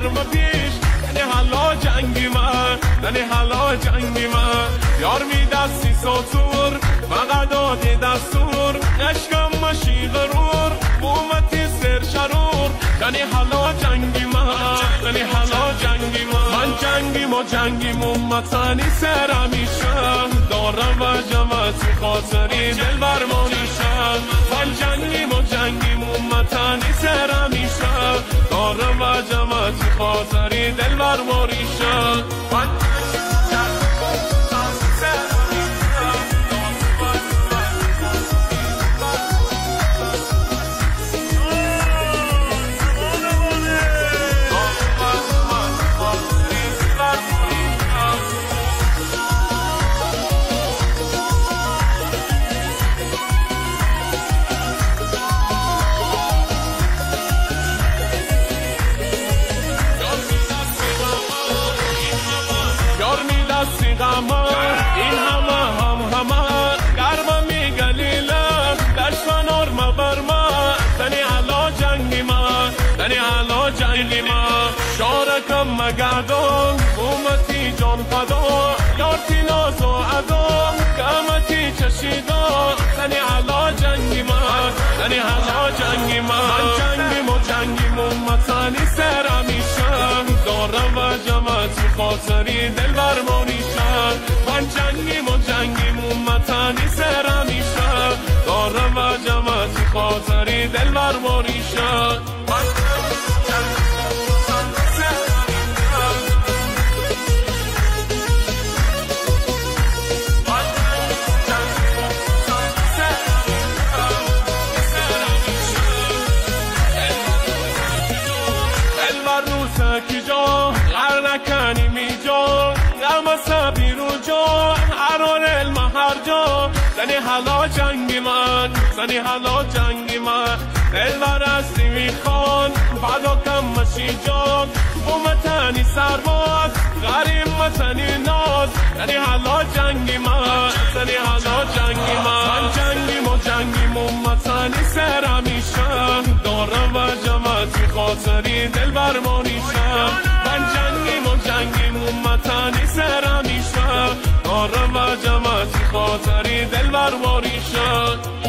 گرم پیش دنی حالا جنگی من دنی حالا جنگی من یار می دستی سطور فقط دادی دستور عشقم مشی غرور بومتی سر شرور دنی حالا جنگی من دنی حالا جنگی من جنگیم و جنگیم امتنی سر همیشه دارم و جمعتی خاطری دل برمانیشم من جنگیم و جنگیم امتنی سر همیشه دارم و جمعتی خاطری دل برمانیشم این همه گرم میگلیلم دشت و نرم برما دنی حالا جنگی من دنی حالا جنگی من شارکم مگردم بومتی جان فدا یارتی ناز و عدا قامتی چشیدا دنی حالا جنگی من دنی حالا جنگی من جنگیم و جنگیم امتنی سر همیشه دارم و جمعتی خاطری دل برمانیشم من جنگیم و جنگیم امتنی سر همیشه دارم و جمعتی خاطری دل برمانیشم غرنکنی می جا غم سبیر و جا هران علم هر جا زنی حالا جنگی من زنی حالا جنگی من دل برستی می خان بعدا کم مشی جان بومتنی سرباز غریم متنی ناز زنی حالا جنگی من زنی حالا جنگی من جنگیم و جنگیم امتنی سر همیشه دارم و جمعتی خاطری دل برمانیشم من جنگیم و جنگیم امتنی سر همیشه دارم و جمعتی خاطری دل برمانیشم